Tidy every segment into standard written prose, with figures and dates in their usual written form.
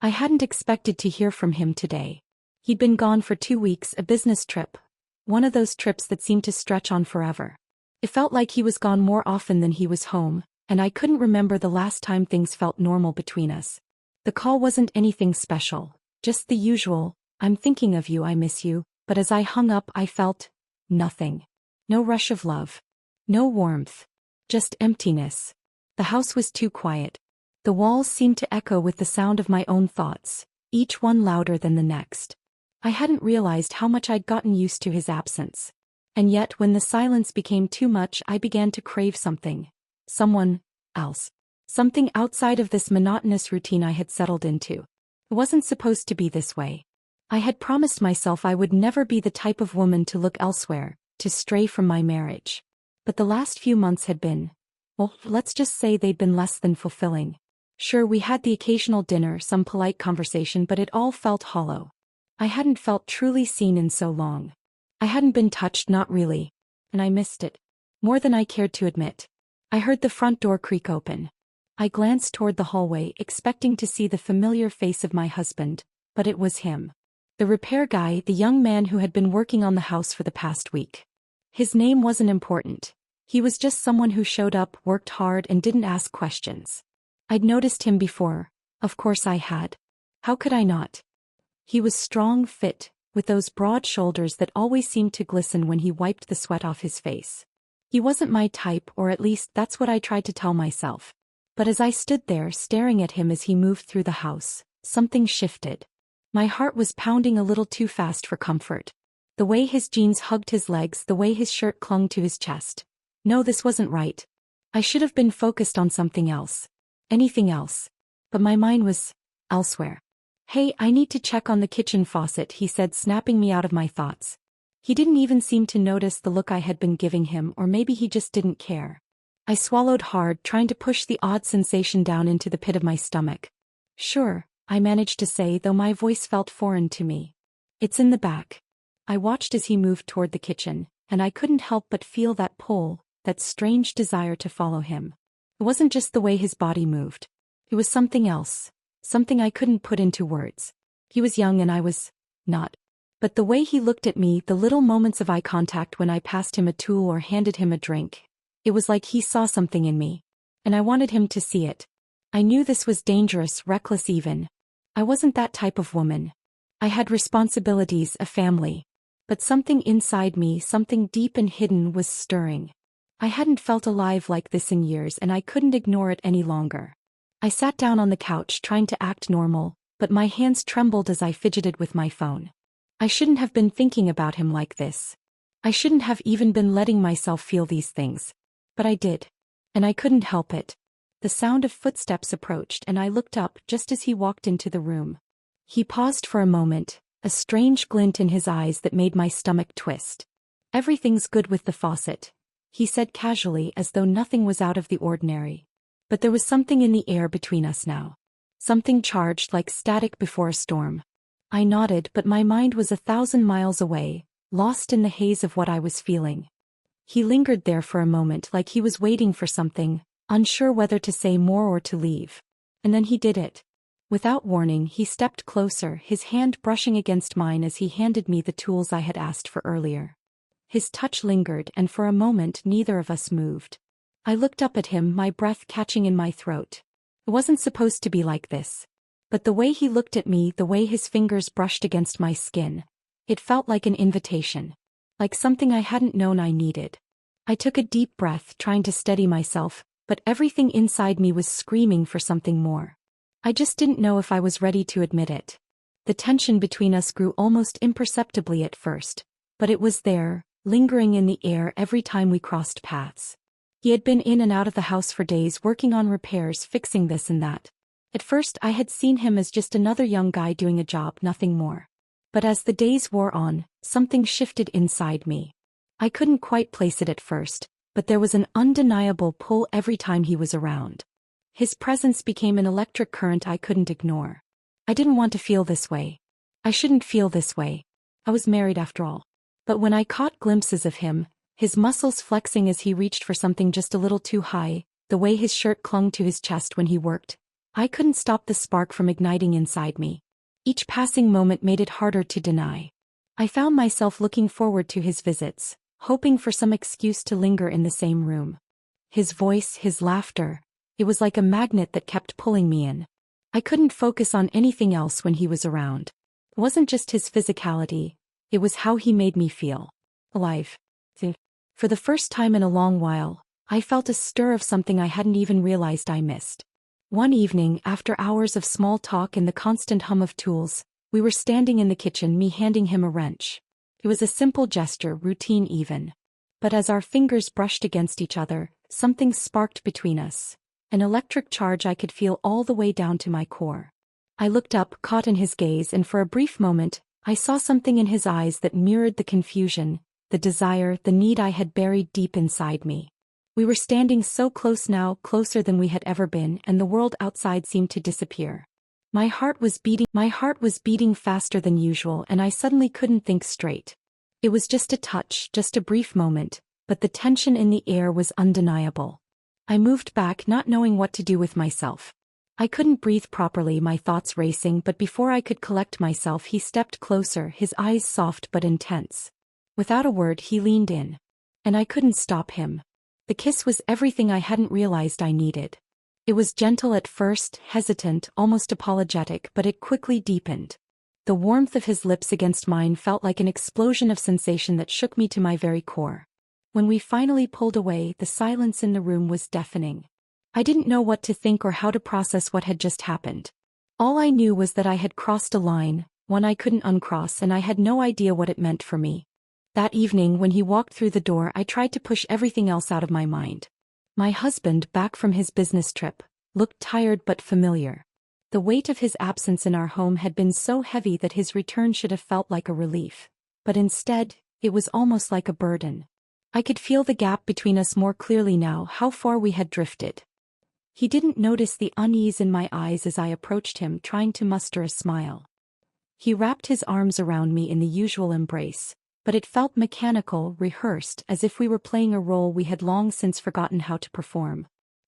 I hadn't expected to hear from him today. He'd been gone for 2 weeks, a business trip. One of those trips that seemed to stretch on forever. It felt like he was gone more often than he was home, and I couldn't remember the last time things felt normal between us. The call wasn't anything special, just the usual, "I'm thinking of you, I miss you," but as I hung up I felt nothing. No rush of love. No warmth. Just emptiness. The house was too quiet. The walls seemed to echo with the sound of my own thoughts, each one louder than the next. I hadn't realized how much I'd gotten used to his absence. And yet when the silence became too much I began to crave something. Someone else. Something outside of this monotonous routine I had settled into. It wasn't supposed to be this way. I had promised myself I would never be the type of woman to look elsewhere, to stray from my marriage. But the last few months had been, well, let's just say they'd been less than fulfilling. Sure, we had the occasional dinner, some polite conversation, but it all felt hollow. I hadn't felt truly seen in so long. I hadn't been touched, not really. And I missed it. More than I cared to admit. I heard the front door creak open. I glanced toward the hallway, expecting to see the familiar face of my husband, but it was him. The repair guy, the young man who had been working on the house for the past week. His name wasn't important. He was just someone who showed up, worked hard, and didn't ask questions. I'd noticed him before. Of course I had. How could I not? He was strong, fit, with those broad shoulders that always seemed to glisten when he wiped the sweat off his face. He wasn't my type, or at least that's what I tried to tell myself. But as I stood there staring at him as he moved through the house, something shifted. My heart was pounding a little too fast for comfort. The way his jeans hugged his legs, the way his shirt clung to his chest. No, this wasn't right. I should have been focused on something else. Anything else. But my mind was elsewhere. "Hey, I need to check on the kitchen faucet," he said, snapping me out of my thoughts. He didn't even seem to notice the look I had been giving him, or maybe he just didn't care. I swallowed hard, trying to push the odd sensation down into the pit of my stomach. "Sure," I managed to say, though my voice felt foreign to me. "It's in the back." I watched as he moved toward the kitchen, and I couldn't help but feel that pull, that strange desire to follow him. It wasn't just the way his body moved. It was something else, something I couldn't put into words. He was young and I was not. But the way he looked at me, the little moments of eye contact when I passed him a tool or handed him a drink, it was like he saw something in me. And I wanted him to see it. I knew this was dangerous, reckless even. I wasn't that type of woman. I had responsibilities, a family. But something inside me, something deep and hidden, was stirring. I hadn't felt alive like this in years, and I couldn't ignore it any longer. I sat down on the couch trying to act normal, but my hands trembled as I fidgeted with my phone. I shouldn't have been thinking about him like this. I shouldn't have even been letting myself feel these things. But I did. And I couldn't help it. The sound of footsteps approached, and I looked up just as he walked into the room. He paused for a moment, a strange glint in his eyes that made my stomach twist. "Everything's good with the faucet," he said casually, as though nothing was out of the ordinary. But there was something in the air between us now. Something charged like static before a storm. I nodded, but my mind was 1,000 miles away, lost in the haze of what I was feeling. He lingered there for a moment, like he was waiting for something, unsure whether to say more or to leave. And then he did it. Without warning, he stepped closer, his hand brushing against mine as he handed me the tools I had asked for earlier. His touch lingered, and for a moment neither of us moved. I looked up at him, my breath catching in my throat. It wasn't supposed to be like this. But the way he looked at me, the way his fingers brushed against my skin, it felt like an invitation. Like something I hadn't known I needed. I took a deep breath, trying to steady myself, but everything inside me was screaming for something more. I just didn't know if I was ready to admit it. The tension between us grew almost imperceptibly at first, but it was there, lingering in the air every time we crossed paths. He had been in and out of the house for days, working on repairs, fixing this and that. At first I had seen him as just another young guy doing a job, nothing more. But as the days wore on, something shifted inside me. I couldn't quite place it at first, but there was an undeniable pull every time he was around. His presence became an electric current I couldn't ignore. I didn't want to feel this way. I shouldn't feel this way. I was married after all. But when I caught glimpses of him, his muscles flexing as he reached for something just a little too high, the way his shirt clung to his chest when he worked, I couldn't stop the spark from igniting inside me. Each passing moment made it harder to deny. I found myself looking forward to his visits, hoping for some excuse to linger in the same room. His voice, his laughter, it was like a magnet that kept pulling me in. I couldn't focus on anything else when he was around. It wasn't just his physicality, it was how he made me feel. Alive. For the first time in a long while, I felt a stir of something I hadn't even realized I missed. One evening, after hours of small talk and the constant hum of tools, we were standing in the kitchen, me handing him a wrench. It was a simple gesture, routine even. But as our fingers brushed against each other, something sparked between us. An electric charge I could feel all the way down to my core. I looked up, caught in his gaze, and for a brief moment, I saw something in his eyes that mirrored the confusion, the desire, the need I had buried deep inside me. We were standing so close now, closer than we had ever been, and the world outside seemed to disappear. My heart was beating faster than usual, and I suddenly couldn't think straight. It was just a touch, just a brief moment, but the tension in the air was undeniable. I moved back, not knowing what to do with myself. I couldn't breathe properly, my thoughts racing, but before I could collect myself, he stepped closer, his eyes soft but intense. Without a word, he leaned in. And I couldn't stop him. The kiss was everything I hadn't realized I needed. It was gentle at first, hesitant, almost apologetic, but it quickly deepened. The warmth of his lips against mine felt like an explosion of sensation that shook me to my very core. When we finally pulled away, the silence in the room was deafening. I didn't know what to think or how to process what had just happened. All I knew was that I had crossed a line, one I couldn't uncross, and I had no idea what it meant for me. That evening, when he walked through the door, I tried to push everything else out of my mind. My husband, back from his business trip, looked tired but familiar. The weight of his absence in our home had been so heavy that his return should have felt like a relief. But instead, it was almost like a burden. I could feel the gap between us more clearly now, how far we had drifted. He didn't notice the unease in my eyes as I approached him, trying to muster a smile. He wrapped his arms around me in the usual embrace, but it felt mechanical, rehearsed, as if we were playing a role we had long since forgotten how to perform.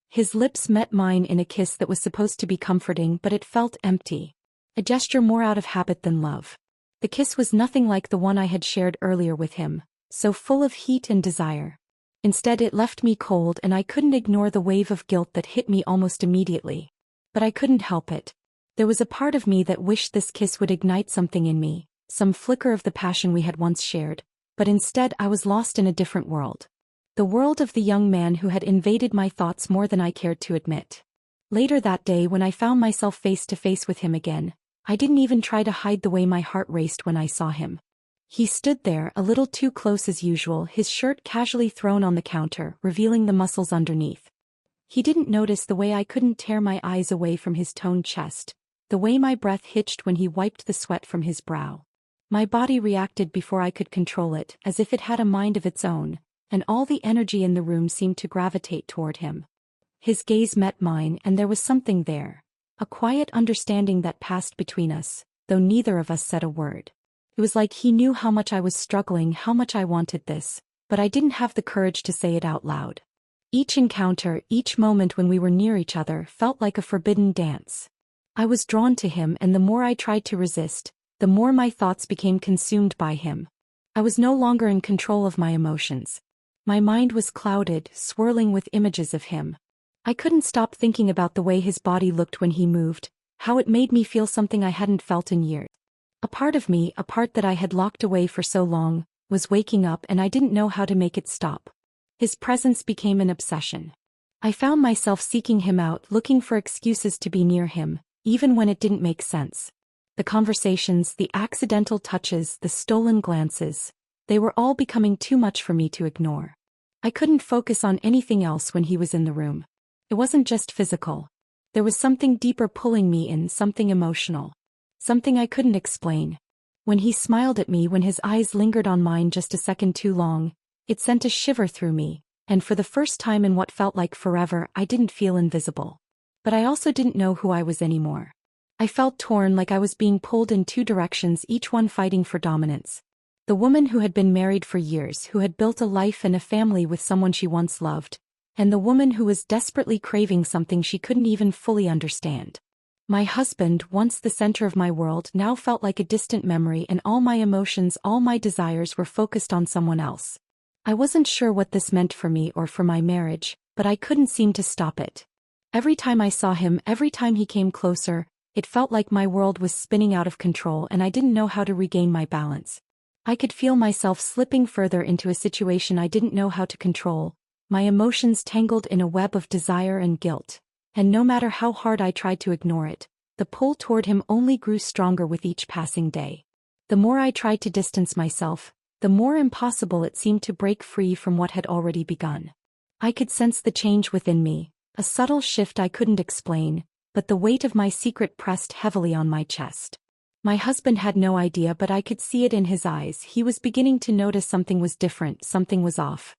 His lips met mine in a kiss that was supposed to be comforting, but it felt empty. A gesture more out of habit than love. The kiss was nothing like the one I had shared earlier with him, so full of heat and desire. Instead, it left me cold, and I couldn't ignore the wave of guilt that hit me almost immediately. But I couldn't help it. There was a part of me that wished this kiss would ignite something in me, some flicker of the passion we had once shared, but instead I was lost in a different world. The world of the young man who had invaded my thoughts more than I cared to admit. Later that day, when I found myself face to face with him again, I didn't even try to hide the way my heart raced when I saw him. He stood there, a little too close as usual, his shirt casually thrown on the counter, revealing the muscles underneath. He didn't notice the way I couldn't tear my eyes away from his toned chest, the way my breath hitched when he wiped the sweat from his brow. My body reacted before I could control it, as if it had a mind of its own, and all the energy in the room seemed to gravitate toward him. His gaze met mine, and there was something there. A quiet understanding that passed between us, though neither of us said a word. It was like he knew how much I was struggling, how much I wanted this, but I didn't have the courage to say it out loud. Each encounter, each moment when we were near each other, felt like a forbidden dance. I was drawn to him, and the more I tried to resist, the more my thoughts became consumed by him. I was no longer in control of my emotions. My mind was clouded, swirling with images of him. I couldn't stop thinking about the way his body looked when he moved, how it made me feel something I hadn't felt in years. A part of me, a part that I had locked away for so long, was waking up, and I didn't know how to make it stop. His presence became an obsession. I found myself seeking him out, looking for excuses to be near him, even when it didn't make sense. The conversations, the accidental touches, the stolen glances, they were all becoming too much for me to ignore. I couldn't focus on anything else when he was in the room. It wasn't just physical. There was something deeper pulling me in, something emotional. Something I couldn't explain. When he smiled at me, when his eyes lingered on mine just a second too long, it sent a shiver through me, and for the first time in what felt like forever, I didn't feel invisible. But I also didn't know who I was anymore. I felt torn, like I was being pulled in two directions, each one fighting for dominance. The woman who had been married for years, who had built a life and a family with someone she once loved, and the woman who was desperately craving something she couldn't even fully understand. My husband, once the center of my world, now felt like a distant memory, and all my emotions, all my desires were focused on someone else. I wasn't sure what this meant for me or for my marriage, but I couldn't seem to stop it. Every time I saw him, every time he came closer, it felt like my world was spinning out of control and I didn't know how to regain my balance. I could feel myself slipping further into a situation I didn't know how to control, my emotions tangled in a web of desire and guilt, and no matter how hard I tried to ignore it, the pull toward him only grew stronger with each passing day. The more I tried to distance myself, the more impossible it seemed to break free from what had already begun. I could sense the change within me, a subtle shift I couldn't explain, but the weight of my secret pressed heavily on my chest. My husband had no idea, but I could see it in his eyes. He was beginning to notice something was different, something was off.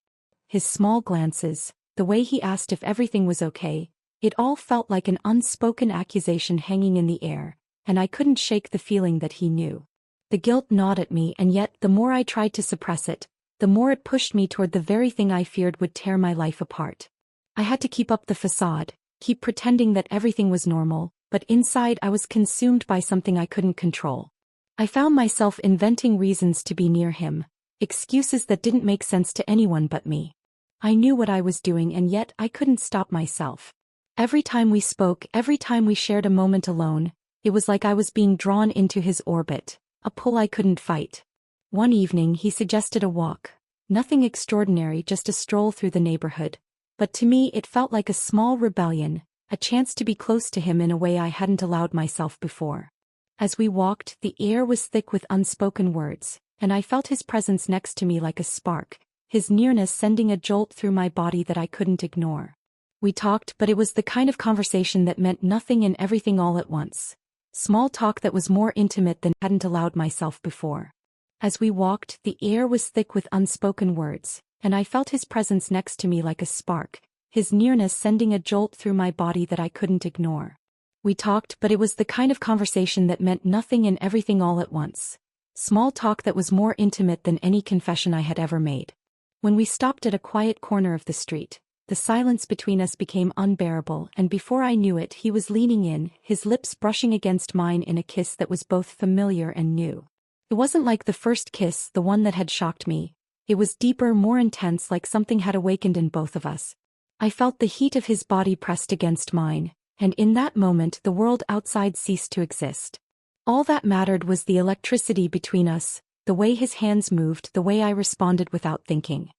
His small glances, the way he asked if everything was okay, it all felt like an unspoken accusation hanging in the air, and I couldn't shake the feeling that he knew. The guilt gnawed at me, and yet the more I tried to suppress it, the more it pushed me toward the very thing I feared would tear my life apart. I had to keep up the facade, keep pretending that everything was normal, but inside I was consumed by something I couldn't control. I found myself inventing reasons to be near him, excuses that didn't make sense to anyone but me. I knew what I was doing, and yet I couldn't stop myself. Every time we spoke, every time we shared a moment alone, it was like I was being drawn into his orbit, a pull I couldn't fight. One evening he suggested a walk. Nothing extraordinary, just a stroll through the neighborhood. But to me it felt like a small rebellion, a chance to be close to him in a way I hadn't allowed myself before. As we walked, the air was thick with unspoken words, and I felt his presence next to me like a spark, his nearness sending a jolt through my body that I couldn't ignore. We talked, but it was the kind of conversation that meant nothing and everything all at once. Small talk that was more intimate than I hadn't allowed myself before. As we walked, the air was thick with unspoken words, and I felt his presence next to me like a spark, his nearness sending a jolt through my body that I couldn't ignore. We talked, but it was the kind of conversation that meant nothing and everything all at once. Small talk that was more intimate than any confession I had ever made. When we stopped at a quiet corner of the street, the silence between us became unbearable, and before I knew it, he was leaning in, his lips brushing against mine in a kiss that was both familiar and new. It wasn't like the first kiss, the one that had shocked me. It was deeper, more intense, like something had awakened in both of us. I felt the heat of his body pressed against mine, and in that moment the world outside ceased to exist. All that mattered was the electricity between us, the way his hands moved, the way I responded without thinking.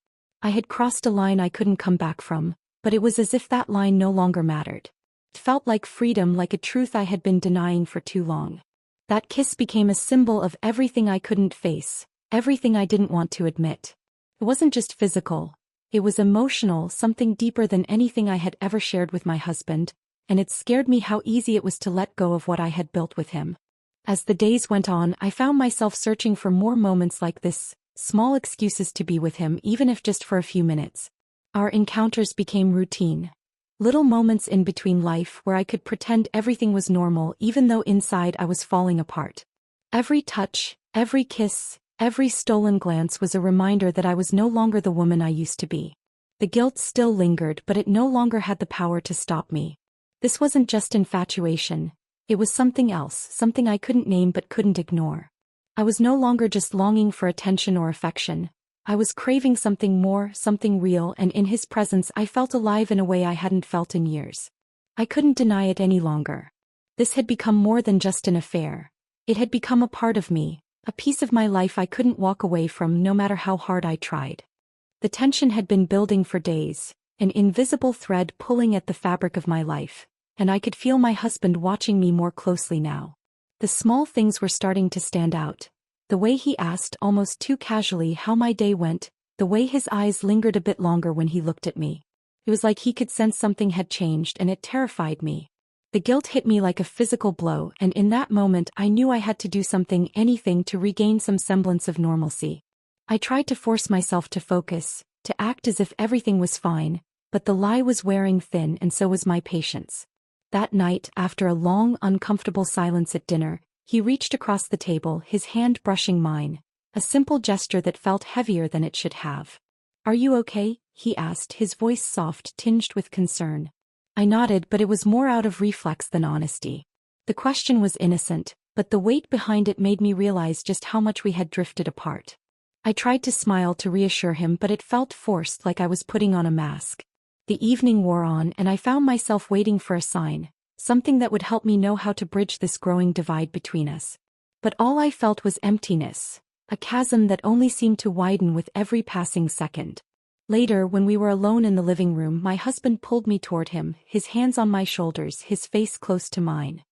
I had crossed a line I couldn't come back from, but it was as if that line no longer mattered. It felt like freedom, like a truth I had been denying for too long. That kiss became a symbol of everything I couldn't face, everything I didn't want to admit. It wasn't just physical. It was emotional, something deeper than anything I had ever shared with my husband, and it scared me how easy it was to let go of what I had built with him. As the days went on, I found myself searching for more moments like this, small excuses to be with him, even if just for a few minutes. Our encounters became routine. Little moments in between life where I could pretend everything was normal even though inside I was falling apart. Every touch, every kiss, every stolen glance was a reminder that I was no longer the woman I used to be. The guilt still lingered, but it no longer had the power to stop me. This wasn't just infatuation. It was something else, something I couldn't name but couldn't ignore. I was no longer just longing for attention or affection. I was craving something more, something real, and in his presence I felt alive in a way I hadn't felt in years. I couldn't deny it any longer. This had become more than just an affair. It had become a part of me, a piece of my life I couldn't walk away from no matter how hard I tried. The tension had been building for days, an invisible thread pulling at the fabric of my life, and I could feel my husband watching me more closely now. The small things were starting to stand out. The way he asked, almost too casually, how my day went, the way his eyes lingered a bit longer when he looked at me. It was like he could sense something had changed, and it terrified me. The guilt hit me like a physical blow, and in that moment I knew I had to do something, anything, to regain some semblance of normalcy. I tried to force myself to focus, to act as if everything was fine, but the lie was wearing thin, and so was my patience. That night, after a long, uncomfortable silence at dinner, he reached across the table, his hand brushing mine, a simple gesture that felt heavier than it should have. "Are you okay?" he asked, his voice soft, tinged with concern. I nodded, but it was more out of reflex than honesty. The question was innocent, but the weight behind it made me realize just how much we had drifted apart. I tried to smile to reassure him, but it felt forced, like I was putting on a mask. The evening wore on, and I found myself waiting for a sign, something that would help me know how to bridge this growing divide between us. But all I felt was emptiness, a chasm that only seemed to widen with every passing second. Later, when we were alone in the living room, my husband pulled me toward him, his hands on my shoulders, his face close to mine.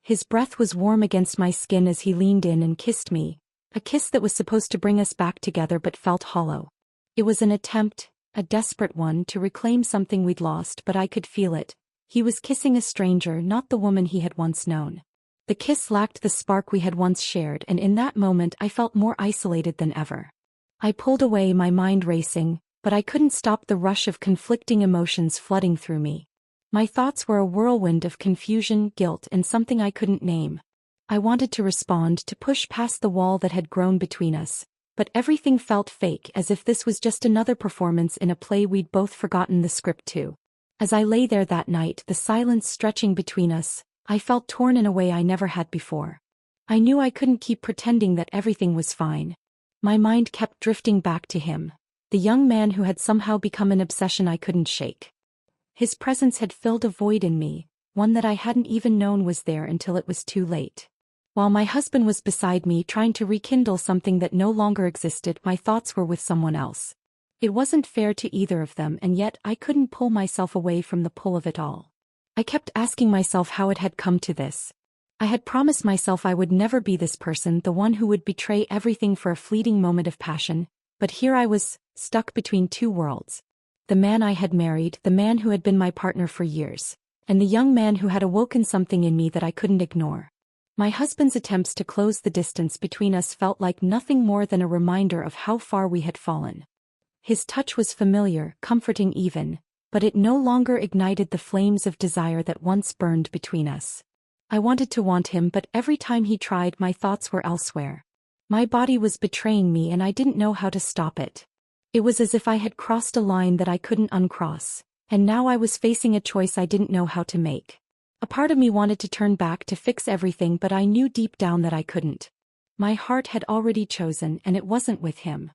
His breath was warm against my skin as he leaned in and kissed me, a kiss that was supposed to bring us back together but felt hollow. It was an attempt, a desperate one, to reclaim something we'd lost, but I could feel it. He was kissing a stranger, not the woman he had once known. The kiss lacked the spark we had once shared, and in that moment I felt more isolated than ever. I pulled away, my mind racing, but I couldn't stop the rush of conflicting emotions flooding through me. My thoughts were a whirlwind of confusion, guilt, and something I couldn't name. I wanted to respond, to push past the wall that had grown between us, but everything felt fake, as if this was just another performance in a play we'd both forgotten the script to. As I lay there that night, the silence stretching between us, I felt torn in a way I never had before. I knew I couldn't keep pretending that everything was fine. My mind kept drifting back to him, the young man who had somehow become an obsession I couldn't shake. His presence had filled a void in me, one that I hadn't even known was there until it was too late. While my husband was beside me trying to rekindle something that no longer existed, my thoughts were with someone else. It wasn't fair to either of them, and yet I couldn't pull myself away from the pull of it all. I kept asking myself how it had come to this. I had promised myself I would never be this person, the one who would betray everything for a fleeting moment of passion, but here I was, stuck between two worlds. The man I had married, the man who had been my partner for years, and the young man who had awoken something in me that I couldn't ignore. My husband's attempts to close the distance between us felt like nothing more than a reminder of how far we had fallen. His touch was familiar, comforting even, but it no longer ignited the flames of desire that once burned between us. I wanted to want him, but every time he tried, my thoughts were elsewhere. My body was betraying me, and I didn't know how to stop it. It was as if I had crossed a line that I couldn't uncross, and now I was facing a choice I didn't know how to make. A part of me wanted to turn back to fix everything, but I knew deep down that I couldn't. My heart had already chosen, and it wasn't with him.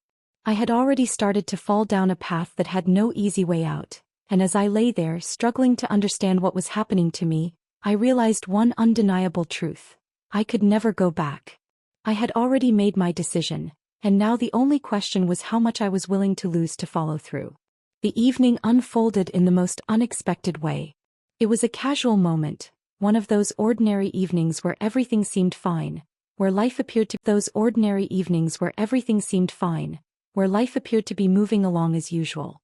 I had already started to fall down a path that had no easy way out, and as I lay there, struggling to understand what was happening to me, I realized one undeniable truth. I could never go back. I had already made my decision, and now the only question was how much I was willing to lose to follow through. The evening unfolded in the most unexpected way. It was a casual moment, one of those ordinary evenings where everything seemed fine, where life appeared to be moving along as usual.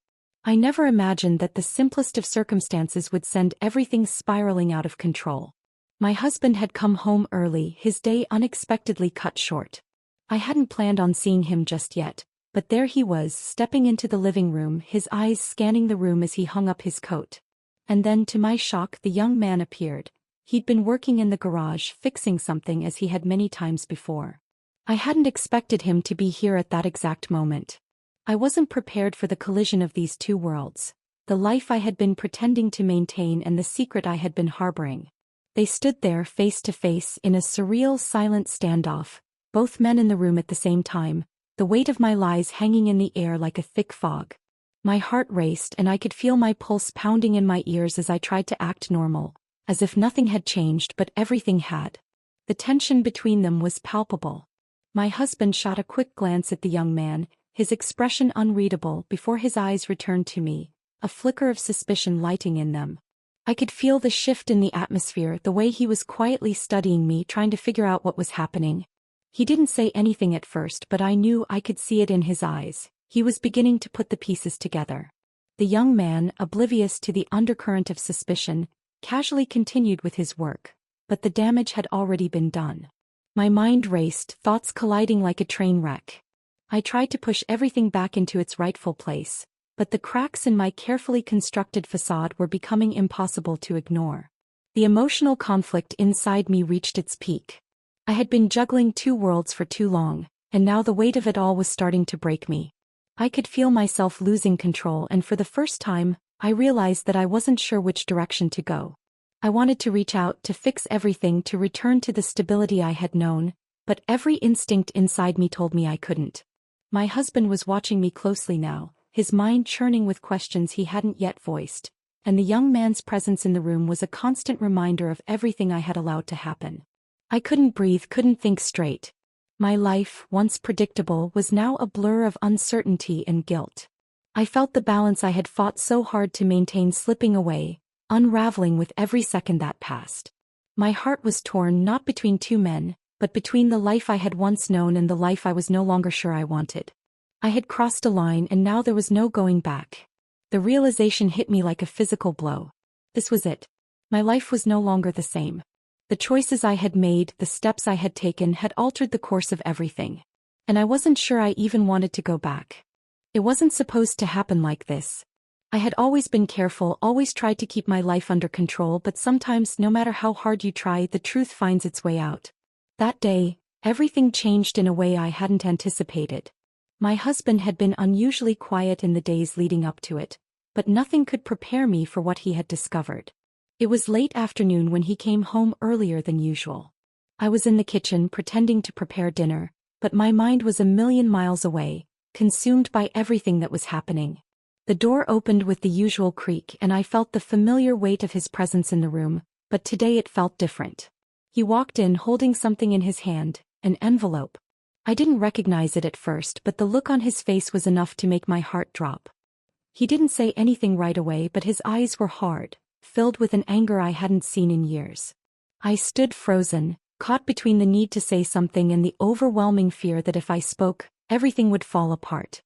I never imagined that the simplest of circumstances would send everything spiraling out of control. My husband had come home early, his day unexpectedly cut short. I hadn't planned on seeing him just yet, but there he was, stepping into the living room, his eyes scanning the room as he hung up his coat. And then, to my shock, the young man appeared. He'd been working in the garage, fixing something, as he had many times before. I hadn't expected him to be here at that exact moment. I wasn't prepared for the collision of these two worlds, the life I had been pretending to maintain and the secret I had been harboring. They stood there face to face in a surreal, silent standoff, both men in the room at the same time, the weight of my lies hanging in the air like a thick fog. My heart raced, and I could feel my pulse pounding in my ears as I tried to act normal, as if nothing had changed, but everything had. The tension between them was palpable. My husband shot a quick glance at the young man, his expression unreadable, before his eyes returned to me, a flicker of suspicion lighting in them. I could feel the shift in the atmosphere, the way he was quietly studying me, trying to figure out what was happening. He didn't say anything at first, but I knew I could see it in his eyes. He was beginning to put the pieces together. The young man, oblivious to the undercurrent of suspicion, casually continued with his work, but the damage had already been done. My mind raced, thoughts colliding like a train wreck. I tried to push everything back into its rightful place, but the cracks in my carefully constructed facade were becoming impossible to ignore. The emotional conflict inside me reached its peak. I had been juggling two worlds for too long, and now the weight of it all was starting to break me. I could feel myself losing control, and for the first time, I realized that I wasn't sure which direction to go. I wanted to reach out, to fix everything, to return to the stability I had known, but every instinct inside me told me I couldn't. My husband was watching me closely now, his mind churning with questions he hadn't yet voiced, and the young man's presence in the room was a constant reminder of everything I had allowed to happen. I couldn't breathe, couldn't think straight. My life, once predictable, was now a blur of uncertainty and guilt. I felt the balance I had fought so hard to maintain slipping away, unraveling with every second that passed. My heart was torn not between two men, but between the life I had once known and the life I was no longer sure I wanted. I had crossed a line and now there was no going back. The realization hit me like a physical blow. This was it. My life was no longer the same. The choices I had made, the steps I had taken had altered the course of everything. And I wasn't sure I even wanted to go back. It wasn't supposed to happen like this. I had always been careful, always tried to keep my life under control, but sometimes, no matter how hard you try, the truth finds its way out. That day, everything changed in a way I hadn't anticipated. My husband had been unusually quiet in the days leading up to it, but nothing could prepare me for what he had discovered. It was late afternoon when he came home earlier than usual. I was in the kitchen pretending to prepare dinner, but my mind was a million miles away, consumed by everything that was happening. The door opened with the usual creak and I felt the familiar weight of his presence in the room, but today it felt different. He walked in holding something in his hand, an envelope. I didn't recognize it at first, but the look on his face was enough to make my heart drop. He didn't say anything right away, but his eyes were hard, filled with an anger I hadn't seen in years. I stood frozen, caught between the need to say something and the overwhelming fear that if I spoke, everything would fall apart.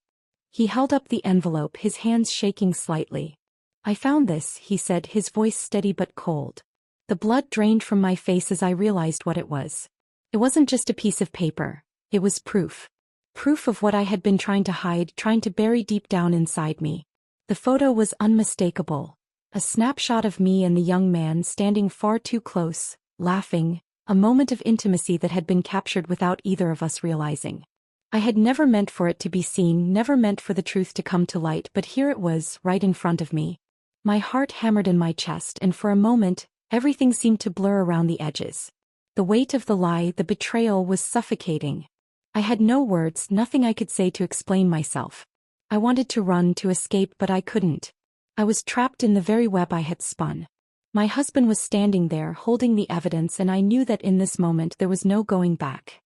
He held up the envelope, his hands shaking slightly. "I found this," he said, his voice steady but cold. The blood drained from my face as I realized what it was. It wasn't just a piece of paper, it was proof. Proof of what I had been trying to hide, trying to bury deep down inside me. The photo was unmistakable. A snapshot of me and the young man standing far too close, laughing, a moment of intimacy that had been captured without either of us realizing. I had never meant for it to be seen, never meant for the truth to come to light, but here it was, right in front of me. My heart hammered in my chest, and for a moment, everything seemed to blur around the edges. The weight of the lie, the betrayal, was suffocating. I had no words, nothing I could say to explain myself. I wanted to run, to escape, but I couldn't. I was trapped in the very web I had spun. My husband was standing there, holding the evidence, and I knew that in this moment there was no going back.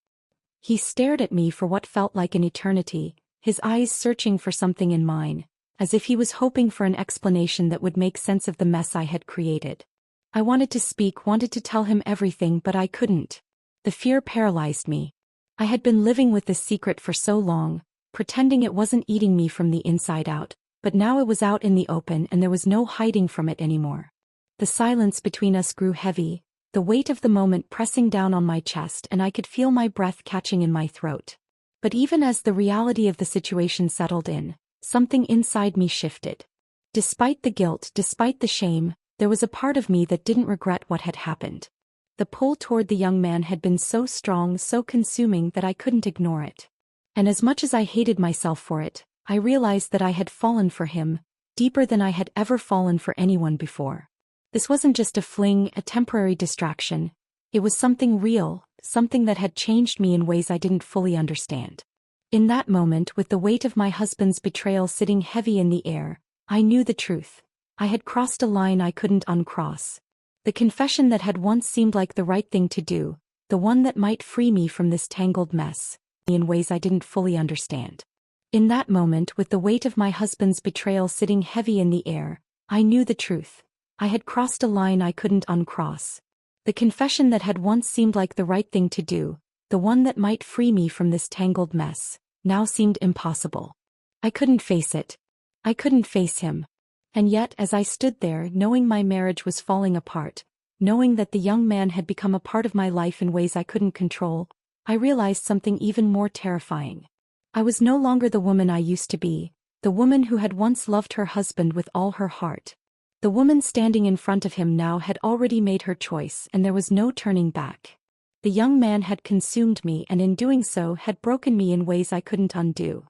He stared at me for what felt like an eternity, his eyes searching for something in mine, as if he was hoping for an explanation that would make sense of the mess I had created. I wanted to speak, wanted to tell him everything, but I couldn't. The fear paralyzed me. I had been living with this secret for so long, pretending it wasn't eating me from the inside out, but now it was out in the open and there was no hiding from it anymore. The silence between us grew heavy, the weight of the moment pressing down on my chest, and I could feel my breath catching in my throat. But even as the reality of the situation settled in, something inside me shifted. Despite the guilt, despite the shame, there was a part of me that didn't regret what had happened. The pull toward the young man had been so strong, so consuming that I couldn't ignore it. And as much as I hated myself for it, I realized that I had fallen for him, deeper than I had ever fallen for anyone before. This wasn't just a fling, a temporary distraction. It was something real, something that had changed me in ways I didn't fully understand. In that moment, with the weight of my husband's betrayal sitting heavy in the air, I knew the truth. I had crossed a line I couldn't uncross. The confession that had once seemed like the right thing to do, the one that might free me from this tangled mess, in ways I didn't fully understand. In that moment, with the weight of my husband's betrayal sitting heavy in the air, I knew the truth. I had crossed a line I couldn't uncross. The confession that had once seemed like the right thing to do, the one that might free me from this tangled mess, now seemed impossible. I couldn't face it. I couldn't face him. And yet, as I stood there, knowing my marriage was falling apart, knowing that the young man had become a part of my life in ways I couldn't control, I realized something even more terrifying. I was no longer the woman I used to be, the woman who had once loved her husband with all her heart. The woman standing in front of him now had already made her choice, and there was no turning back. The young man had consumed me, and in doing so had broken me in ways I couldn't undo.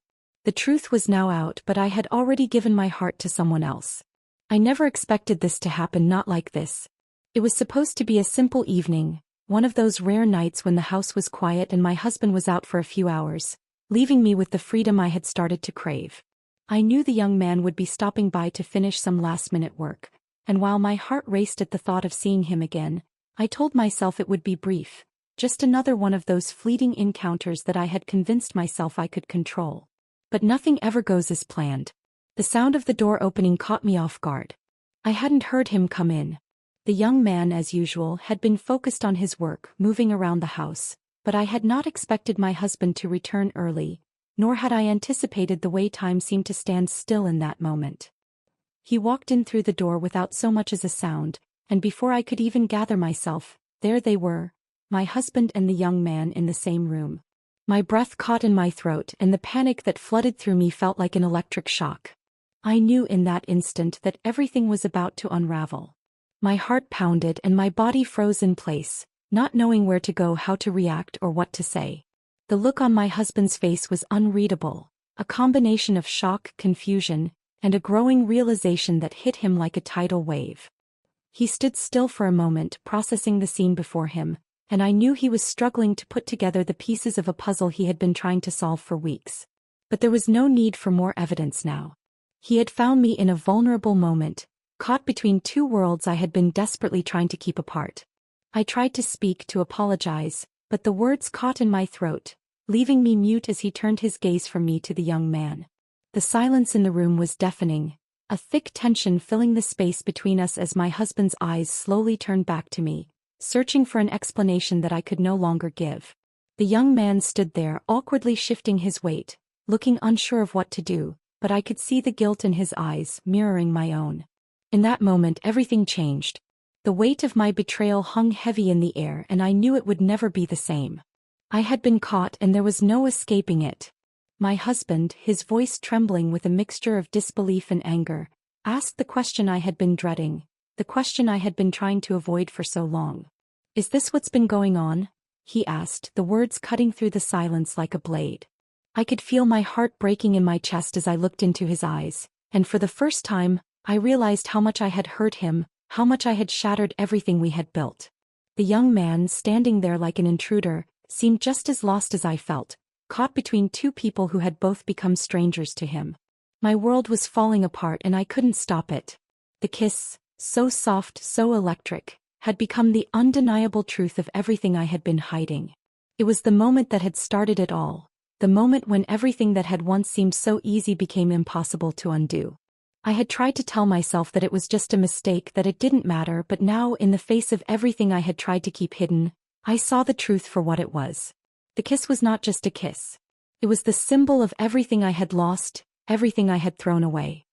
The truth was now out, but I had already given my heart to someone else. I never expected this to happen, not like this. It was supposed to be a simple evening, one of those rare nights when the house was quiet and my husband was out for a few hours, leaving me with the freedom I had started to crave. I knew the young man would be stopping by to finish some last-minute work, and while my heart raced at the thought of seeing him again, I told myself it would be brief, just another one of those fleeting encounters that I had convinced myself I could control. But nothing ever goes as planned. The sound of the door opening caught me off guard. I hadn't heard him come in. The young man, as usual, had been focused on his work, moving around the house, but I had not expected my husband to return early, nor had I anticipated the way time seemed to stand still in that moment. He walked in through the door without so much as a sound, and before I could even gather myself, there they were, my husband and the young man in the same room. My breath caught in my throat, and the panic that flooded through me felt like an electric shock. I knew in that instant that everything was about to unravel. My heart pounded and my body froze in place, not knowing where to go, how to react, or what to say. The look on my husband's face was unreadable, a combination of shock, confusion, and a growing realization that hit him like a tidal wave. He stood still for a moment, processing the scene before him, and I knew he was struggling to put together the pieces of a puzzle he had been trying to solve for weeks. But there was no need for more evidence now. He had found me in a vulnerable moment, caught between two worlds I had been desperately trying to keep apart. I tried to speak, to apologize, but the words caught in my throat, leaving me mute as he turned his gaze from me to the young man. The silence in the room was deafening, a thick tension filling the space between us as my husband's eyes slowly turned back to me, searching for an explanation that I could no longer give. The young man stood there, awkwardly shifting his weight, looking unsure of what to do, but I could see the guilt in his eyes, mirroring my own. In that moment everything changed. The weight of my betrayal hung heavy in the air, and I knew it would never be the same. I had been caught and there was no escaping it. My husband, his voice trembling with a mixture of disbelief and anger, asked the question I had been dreading, the question I had been trying to avoid for so long. "Is this what's been going on?" he asked, the words cutting through the silence like a blade. I could feel my heart breaking in my chest as I looked into his eyes, and for the first time, I realized how much I had hurt him, how much I had shattered everything we had built. The young man, standing there like an intruder, seemed just as lost as I felt, caught between two people who had both become strangers to him. My world was falling apart and I couldn't stop it. The kiss, so soft, so electric, had become the undeniable truth of everything I had been hiding. It was the moment that had started it all, the moment when everything that had once seemed so easy became impossible to undo. I had tried to tell myself that it was just a mistake, that it didn't matter, but now, in the face of everything I had tried to keep hidden, I saw the truth for what it was. The kiss was not just a kiss. It was the symbol of everything I had lost, everything I had thrown away.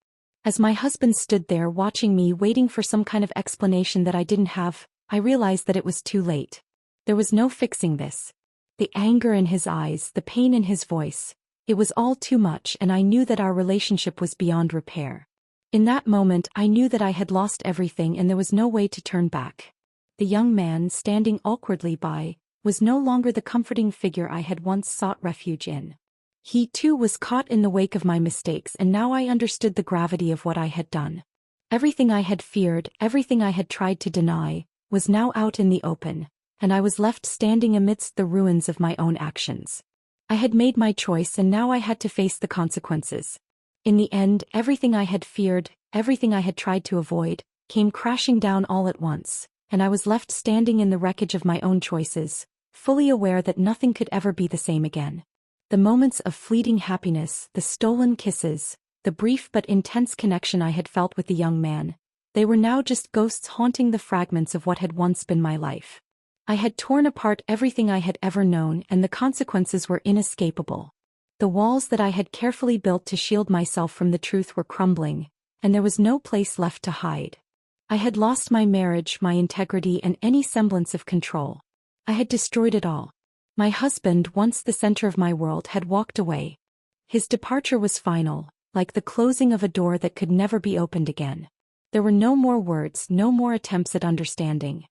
As my husband stood there watching me, waiting for some kind of explanation that I didn't have, I realized that it was too late. There was no fixing this. The anger in his eyes, the pain in his voice, it was all too much, and I knew that our relationship was beyond repair. In that moment I knew that I had lost everything and there was no way to turn back. The young man, standing awkwardly by, was no longer the comforting figure I had once sought refuge in. He too was caught in the wake of my mistakes, and now I understood the gravity of what I had done. Everything I had feared, everything I had tried to deny, was now out in the open, and I was left standing amidst the ruins of my own actions. I had made my choice and now I had to face the consequences. In the end, everything I had feared, everything I had tried to avoid, came crashing down all at once, and I was left standing in the wreckage of my own choices, fully aware that nothing could ever be the same again. The moments of fleeting happiness, the stolen kisses, the brief but intense connection I had felt with the young man, they were now just ghosts haunting the fragments of what had once been my life. I had torn apart everything I had ever known, and the consequences were inescapable. The walls that I had carefully built to shield myself from the truth were crumbling, and there was no place left to hide. I had lost my marriage, my integrity, and any semblance of control. I had destroyed it all. My husband, once the center of my world, had walked away. His departure was final, like the closing of a door that could never be opened again. There were no more words, no more attempts at understanding.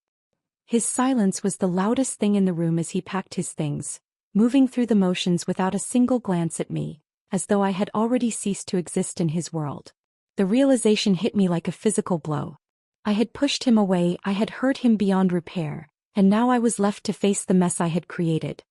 His silence was the loudest thing in the room as he packed his things, moving through the motions without a single glance at me, as though I had already ceased to exist in his world. The realization hit me like a physical blow. I had pushed him away, I had hurt him beyond repair, and now I was left to face the mess I had created.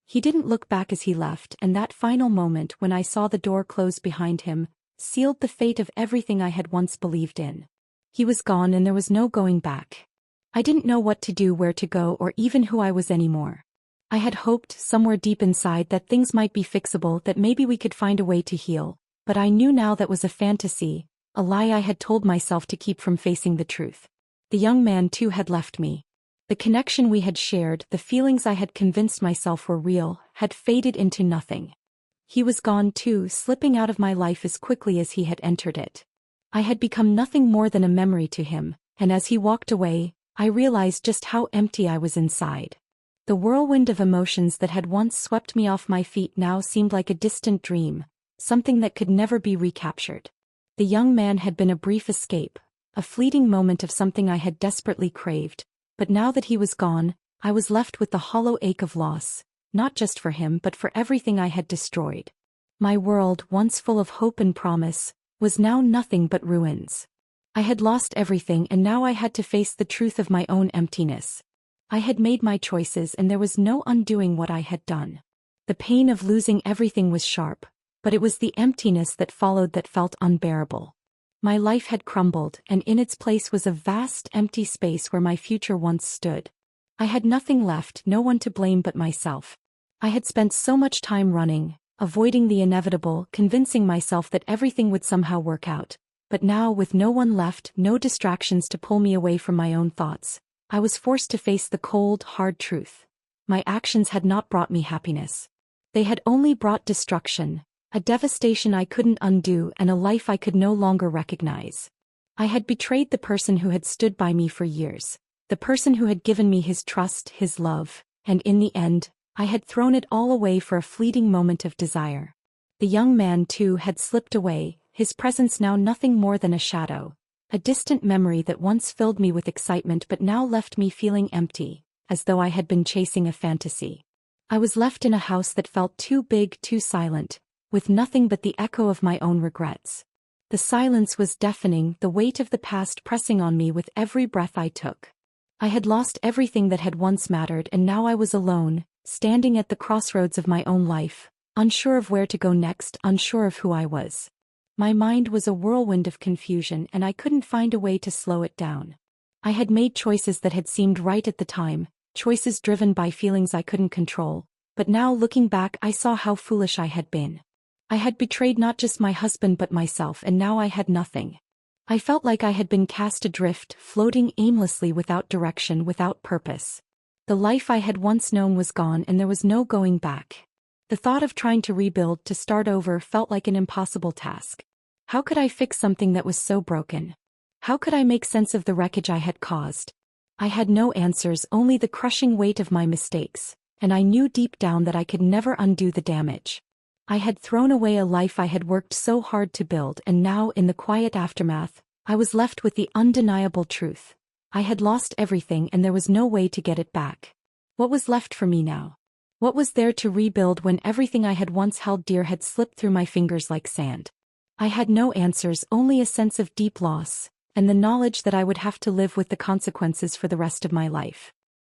He didn't look back as he left, and that final moment when I saw the door close behind him sealed the fate of everything I had once believed in. He was gone and there was no going back. I didn't know what to do, where to go, or even who I was anymore. I had hoped, somewhere deep inside, that things might be fixable, that maybe we could find a way to heal, but I knew now that was a fantasy, a lie I had told myself to keep from facing the truth. The young man too had left me. The connection we had shared, the feelings I had convinced myself were real, had faded into nothing. He was gone too, slipping out of my life as quickly as he had entered it. I had become nothing more than a memory to him, and as he walked away, I realized just how empty I was inside. The whirlwind of emotions that had once swept me off my feet now seemed like a distant dream, something that could never be recaptured. The young man had been a brief escape, a fleeting moment of something I had desperately craved, but now that he was gone, I was left with the hollow ache of loss, not just for him but for everything I had destroyed. My world, once full of hope and promise, was now nothing but ruins. I had lost everything and now I had to face the truth of my own emptiness. I had made my choices and there was no undoing what I had done. The pain of losing everything was sharp, but it was the emptiness that followed that felt unbearable. My life had crumbled, and in its place was a vast empty space where my future once stood. I had nothing left, no one to blame but myself. I had spent so much time running, avoiding the inevitable, convincing myself that everything would somehow work out. But now, with no one left, no distractions to pull me away from my own thoughts, I was forced to face the cold, hard truth. My actions had not brought me happiness. They had only brought destruction, a devastation I couldn't undo and a life I could no longer recognize. I had betrayed the person who had stood by me for years, the person who had given me his trust, his love, and in the end, I had thrown it all away for a fleeting moment of desire. The young man, too, had slipped away, his presence now nothing more than a shadow, a distant memory that once filled me with excitement but now left me feeling empty, as though I had been chasing a fantasy. I was left in a house that felt too big, too silent, with nothing but the echo of my own regrets. The silence was deafening, the weight of the past pressing on me with every breath I took. I had lost everything that had once mattered and now I was alone, standing at the crossroads of my own life, unsure of where to go next, unsure of who I was. My mind was a whirlwind of confusion and I couldn't find a way to slow it down. I had made choices that had seemed right at the time, choices driven by feelings I couldn't control, but now looking back I saw how foolish I had been. I had betrayed not just my husband but myself and now I had nothing. I felt like I had been cast adrift, floating aimlessly without direction, without purpose. The life I had once known was gone and there was no going back. The thought of trying to rebuild, to start over, felt like an impossible task. How could I fix something that was so broken? How could I make sense of the wreckage I had caused? I had no answers, only the crushing weight of my mistakes, and I knew deep down that I could never undo the damage. I had thrown away a life I had worked so hard to build and now, in the quiet aftermath, I was left with the undeniable truth. I had lost everything and there was no way to get it back. What was left for me now? What was there to rebuild when everything I had once held dear had slipped through my fingers like sand? I had no answers, only a sense of deep loss, and the knowledge that I would have to live with the consequences for the rest of my life.